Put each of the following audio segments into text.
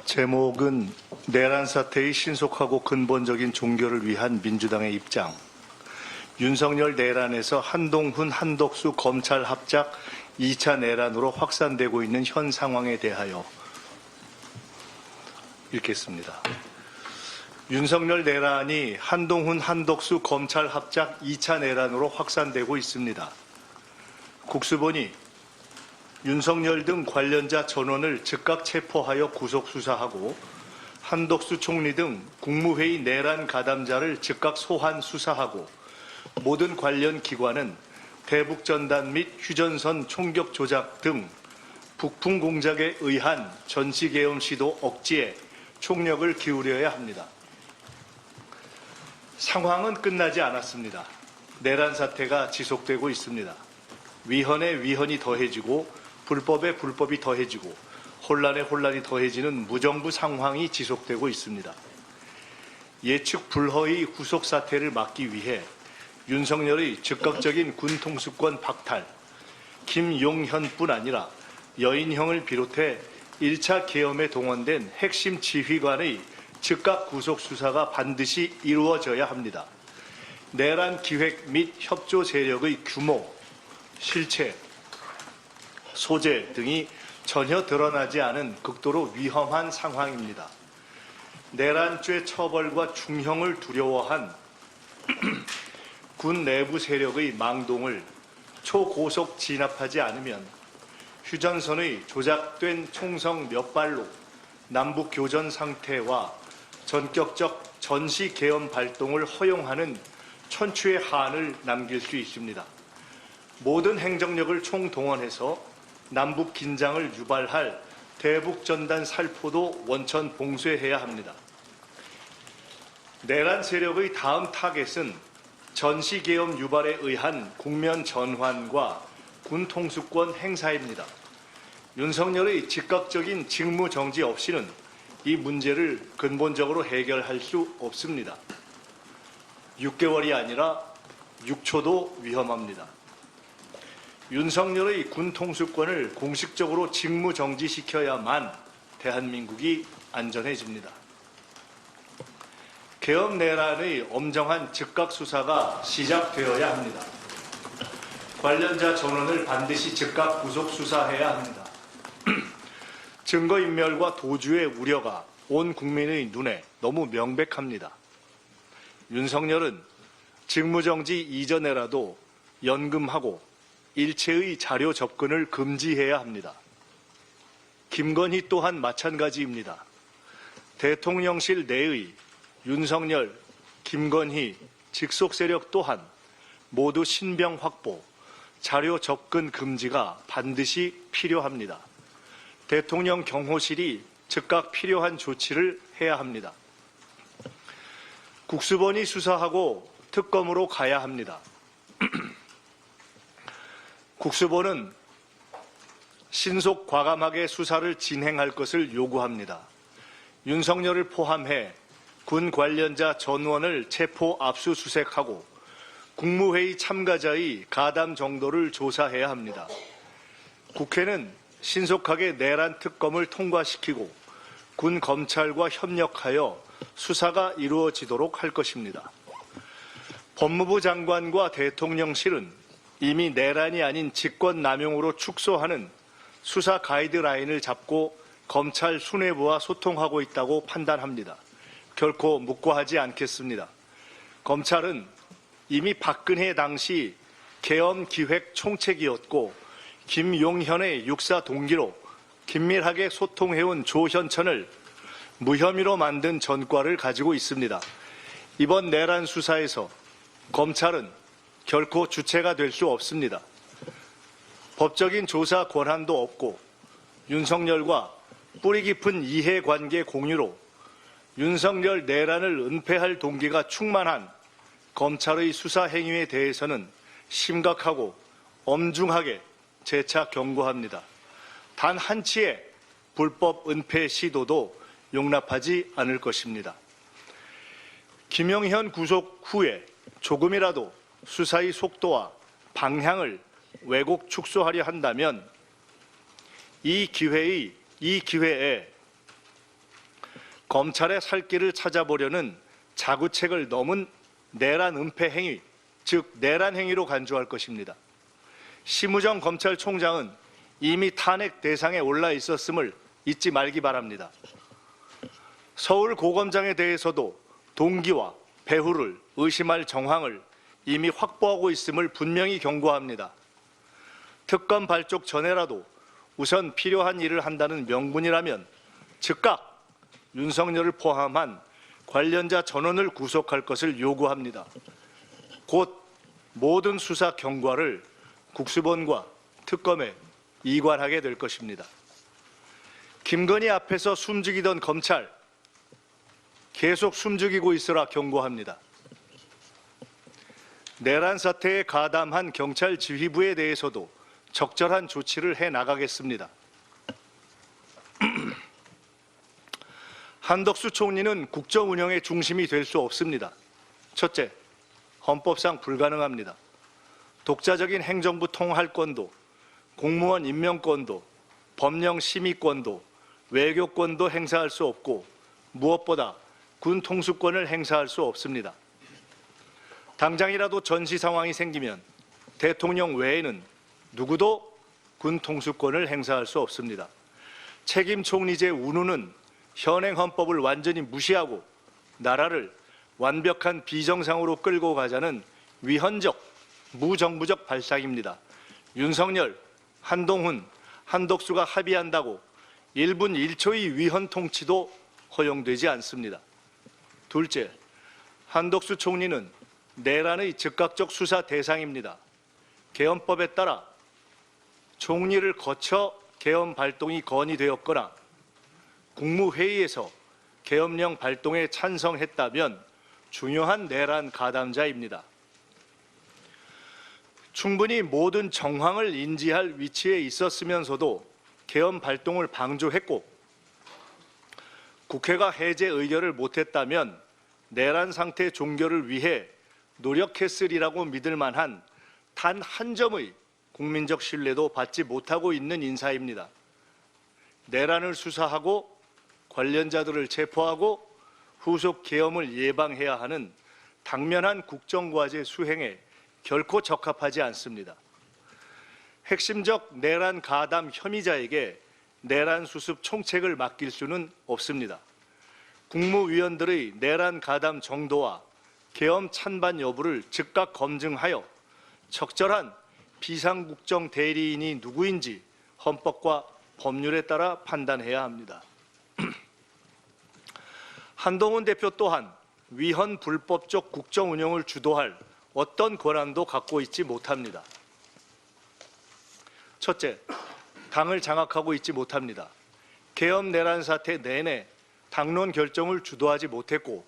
제목은 내란 사태의 신속하고 근본적인 종결을 위한 민주당의 입장. 윤석열 내란에서 한동훈, 한덕수 검찰 합작 2차 내란으로 확산되고 있는 현 상황에 대하여 읽겠습니다. 윤석열 내란이 한동훈, 한덕수 검찰 합작 2차 내란으로 확산되고 있습니다. 국수본이 윤석열 등 관련자 전원을 즉각 체포하여 구속 수사하고 한덕수 총리 등 국무회의 내란 가담자를 즉각 소환 수사하고 모든 관련 기관은 대북전단 및 휴전선 총격 조작 등 북풍 공작에 의한 전시계엄 시도 억지에 총력을 기울여야 합니다. 상황은 끝나지 않았습니다. 내란 사태가 지속되고 있습니다. 위헌에 위헌이 더해지고 불법에 불법이 더해지고 혼란에 혼란이 더해지는 무정부 상황이 지속되고 있습니다. 예측 불허의 후속 사태를 막기 위해 윤석열의 즉각적인 군 통수권 박탈, 김용현뿐 아니라 여인형을 비롯해 1차 계엄에 동원된 핵심 지휘관의 즉각 구속 수사가 반드시 이루어져야 합니다. 내란 기획 및 협조 세력의 규모, 실체, 소재 등이 전혀 드러나지 않은 극도로 위험한 상황입니다. 내란죄 처벌과 중형을 두려워한 군 내부 세력의 망동을 초고속 진압하지 않으면 휴전선의 조작된 총성 몇 발로 남북 교전 상태와 전격적 전시 계엄 발동을 허용하는 천추의 한을 남길 수 있습니다. 모든 행정력을 총동원해서 남북 긴장을 유발할 대북전단 살포도 원천 봉쇄해야 합니다. 내란 세력의 다음 타겟은 전시계엄 유발에 의한 국면 전환과 군 통수권 행사입니다. 윤석열의 즉각적인 직무 정지 없이는 이 문제를 근본적으로 해결할 수 없습니다. 6개월이 아니라 6초도 위험합니다. 윤석열의 군 통수권을 공식적으로 직무 정지시켜야만 대한민국이 안전해집니다. 계엄 내란의 엄정한 즉각 수사가 시작되어야 합니다. 관련자 전원을 반드시 즉각 구속 수사해야 합니다. 증거인멸과 도주의 우려가 온 국민의 눈에 너무 명백합니다. 윤석열은 직무정지 이전에라도 연금하고 일체의 자료 접근을 금지해야 합니다. 김건희 또한 마찬가지입니다. 대통령실 내의 윤석열, 김건희 직속 세력 또한 모두 신병 확보, 자료 접근 금지가 반드시 필요합니다. 대통령 경호실이 즉각 필요한 조치를 해야 합니다. 국수본이 수사하고 특검으로 가야 합니다. 국수본은 신속 과감하게 수사를 진행할 것을 요구합니다. 윤석열을 포함해 군 관련자 전원을 체포 압수수색하고 국무회의 참가자의 가담 정도를 조사해야 합니다. 국회는 신속하게 내란 특검을 통과시키고 군 검찰과 협력하여 수사가 이루어지도록 할 것입니다. 법무부 장관과 대통령실은 이미 내란이 아닌 직권남용으로 축소하는 수사 가이드라인을 잡고 검찰 수뇌부와 소통하고 있다고 판단합니다. 결코 묵과하지 않겠습니다. 검찰은 이미 박근혜 당시 계엄 기획 총책이었고 김용현의 육사 동기로 긴밀하게 소통해온 조현천을 무혐의로 만든 전과를 가지고 있습니다. 이번 내란 수사에서 검찰은 결코 주체가 될 수 없습니다. 법적인 조사 권한도 없고 윤석열과 뿌리 깊은 이해관계 공유로 윤석열 내란을 은폐할 동기가 충만한 검찰의 수사 행위에 대해서는 심각하고 엄중하게 재차 경고합니다. 단 한치의 불법 은폐 시도도 용납하지 않을 것입니다. 김용현 구속 후에 조금이라도 수사의 속도와 방향을 왜곡 축소하려 한다면 이 기회에 검찰의 살 길을 찾아보려는 자구책을 넘은 내란 은폐 행위, 즉 내란 행위로 간주할 것입니다. 심우정 검찰총장은 이미 탄핵 대상에 올라 있었음을 잊지 말기 바랍니다. 서울 고검장에 대해서도 동기와 배후를 의심할 정황을 이미 확보하고 있음을 분명히 경고합니다. 특검 발족 전에라도 우선 필요한 일을 한다는 명분이라면 즉각 윤석열을 포함한 관련자 전원을 구속할 것을 요구합니다. 곧 모든 수사 경과를 국수본과 특검에 이관하게 될 것입니다. 김건희 앞에서 숨죽이던 검찰, 계속 숨죽이고 있으라 경고합니다. 내란 사태에 가담한 경찰 지휘부에 대해서도 적절한 조치를 해 나가겠습니다. 한덕수 총리는 국정 운영의 중심이 될 수 없습니다. 첫째, 헌법상 불가능합니다. 독자적인 행정부 통할권도, 공무원 임명권도, 법령 심의권도, 외교권도 행사할 수 없고 무엇보다 군 통수권을 행사할 수 없습니다. 당장이라도 전시 상황이 생기면 대통령 외에는 누구도 군 통수권을 행사할 수 없습니다. 책임 총리제 운운은 현행 헌법을 완전히 무시하고 나라를 완벽한 비정상으로 끌고 가자는 위헌적, 무정부적 발상입니다. 윤석열, 한동훈, 한덕수가 합의한다고 1분 1초의 위헌 통치도 허용되지 않습니다. 둘째, 한덕수 총리는 내란의 즉각적 수사 대상입니다. 개헌법에 따라 총리를 거쳐 개헌 발동이 건의되었거나 국무회의에서 계엄령 발동에 찬성했다면 중요한 내란 가담자입니다. 충분히 모든 정황을 인지할 위치에 있었으면서도 계엄 발동을 방조했고 국회가 해제 의결을 못했다면 내란 상태 종결을 위해 노력했으리라고 믿을 만한 단 한 점의 국민적 신뢰도 받지 못하고 있는 인사입니다. 내란을 수사하고 관련자들을 체포하고 후속 계엄을 예방해야 하는 당면한 국정과제 수행에 결코 적합하지 않습니다. 핵심적 내란 가담 혐의자에게 내란 수습 총책을 맡길 수는 없습니다. 국무위원들의 내란 가담 정도와 계엄 찬반 여부를 즉각 검증하여 적절한 비상국정 대리인이 누구인지 헌법과 법률에 따라 판단해야 합니다. 한동훈 대표 또한 위헌 불법적 국정 운영을 주도할 어떤 권한도 갖고 있지 못합니다. 첫째, 당을 장악하고 있지 못합니다. 계엄 내란 사태 내내 당론 결정을 주도하지 못했고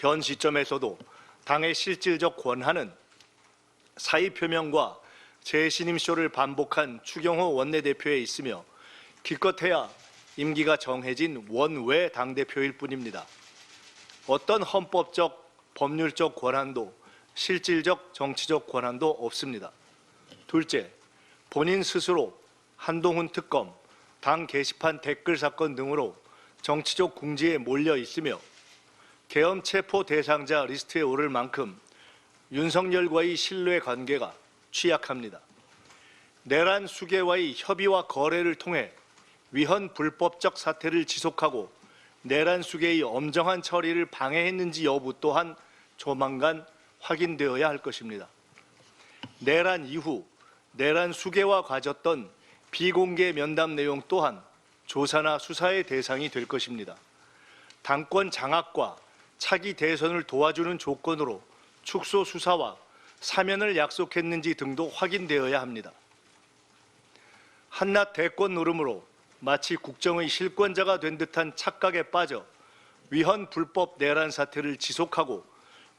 현 시점에서도 당의 실질적 권한은 사의 표명과 재신임쇼를 반복한 추경호 원내대표에 있으며 기껏해야 임기가 정해진 원외 당대표일 뿐입니다. 어떤 헌법적, 법률적 권한도 실질적 정치적 권한도 없습니다. 둘째, 본인 스스로 한동훈 특검, 당 게시판 댓글 사건 등으로 정치적 궁지에 몰려 있으며 계엄 체포 대상자 리스트에 오를 만큼 윤석열과의 신뢰 관계가 취약합니다. 내란 수계와의 협의와 거래를 통해 위헌 불법적 사태를 지속하고 내란 수계의 엄정한 처리를 방해했는지 여부 또한 조만간 확인되어야 할 것입니다. 내란 이후 내란 수계와 가졌던 비공개 면담 내용 또한 조사나 수사의 대상이 될 것입니다. 당권 장악과 차기 대선을 도와주는 조건으로 축소 수사와 사면을 약속했는지 등도 확인되어야 합니다. 한낱 대권 노름으로 마치 국정의 실권자가 된 듯한 착각에 빠져 위헌 불법 내란 사태를 지속하고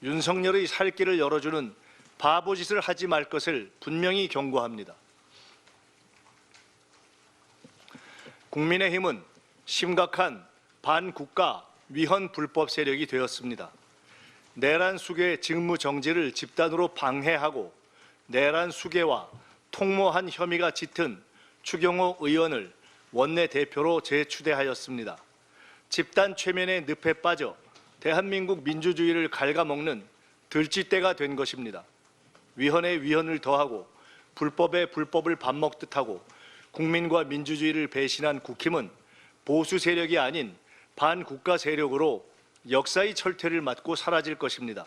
윤석열의 살 길을 열어주는 바보짓을 하지 말 것을 분명히 경고합니다. 국민의힘은 심각한 반국가 위헌 불법 세력이 되었습니다. 내란 수계의 직무 정지를 집단으로 방해하고 내란 수계와 통모한 혐의가 짙은 추경호 의원을 원내대표로 재추대하였습니다. 집단 최면의 늪에 빠져 대한민국 민주주의를 갉아먹는 들쥐떼가 된 것입니다. 위헌에 위헌을 더하고 불법에 불법을 밥 먹듯 하고 국민과 민주주의를 배신한 국힘은 보수 세력이 아닌 반국가 세력으로 역사의 철퇴를 맞고 사라질 것입니다.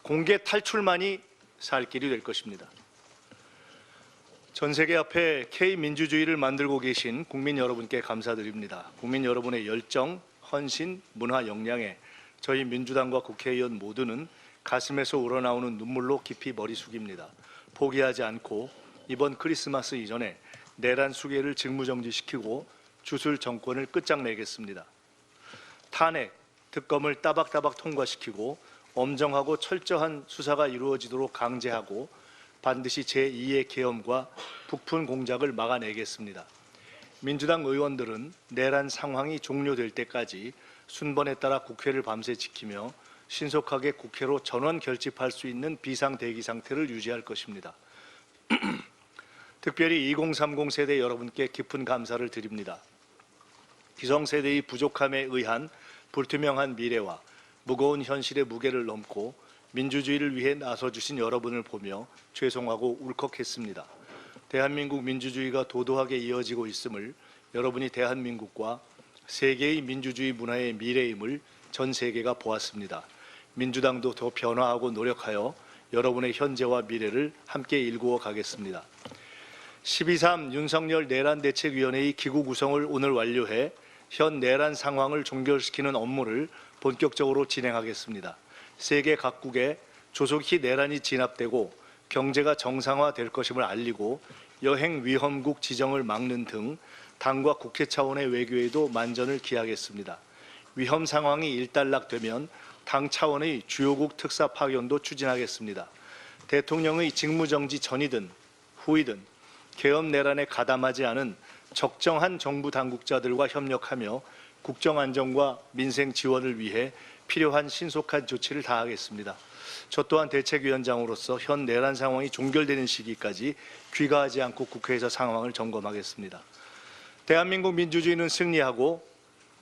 공개 탈출만이 살 길이 될 것입니다. 전 세계 앞에 K민주주의를 만들고 계신 국민 여러분께 감사드립니다. 국민 여러분의 열정, 헌신, 문화 역량에 저희 민주당과 국회의원 모두는 가슴에서 우러나오는 눈물로 깊이 머리 숙입니다. 포기하지 않고 이번 크리스마스 이전에 내란 수계를 직무정지시키고 주술 정권을 끝장내겠습니다. 탄핵, 특검을 따박따박 통과시키고 엄정하고 철저한 수사가 이루어지도록 강제하고 반드시 제2의 계엄과 북푼 공작을 막아내겠습니다. 민주당 의원들은 내란 상황이 종료될 때까지 순번에 따라 국회를 밤새 지키며 신속하게 국회로 전원 결집할 수 있는 비상대기 상태를 유지할 것입니다. 특별히 2030 세대 여러분께 깊은 감사를 드립니다. 기성세대의 부족함에 의한 불투명한 미래와 무거운 현실의 무게를 넘고 민주주의를 위해 나서주신 여러분을 보며 죄송하고 울컥했습니다. 대한민국 민주주의가 도도하게 이어지고 있음을 여러분이 대한민국과 세계의 민주주의 문화의 미래임을 전 세계가 보았습니다. 민주당도 더 변화하고 노력하여 여러분의 현재와 미래를 함께 일구어 가겠습니다. 12.3 윤석열 내란대책위원회의 기구 구성을 오늘 완료해 현 내란 상황을 종결시키는 업무를 본격적으로 진행하겠습니다. 세계 각국에 조속히 내란이 진압되고 경제가 정상화될 것임을 알리고 여행 위험국 지정을 막는 등 당과 국회 차원의 외교에도 만전을 기하겠습니다. 위험 상황이 일단락되면 당 차원의 주요국 특사 파견도 추진하겠습니다. 대통령의 직무정지 전이든 후이든 계엄 내란에 가담하지 않은 적정한 정부 당국자들과 협력하며 국정안정과 민생 지원을 위해 필요한 신속한 조치를 다하겠습니다. 저 또한 대책위원장으로서 현 내란 상황이 종결되는 시기까지 귀가하지 않고 국회에서 상황을 점검하겠습니다. 대한민국 민주주의는 승리하고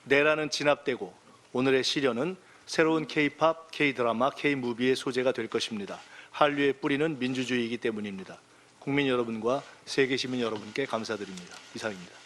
내란은 진압되고 오늘의 시련은 새로운 K-팝, K-드라마, K-무비의 소재가 될 것입니다. 한류의 뿌리는 민주주의이기 때문입니다. 국민 여러분과 세계 시민 여러분께 감사드립니다. 이상입니다.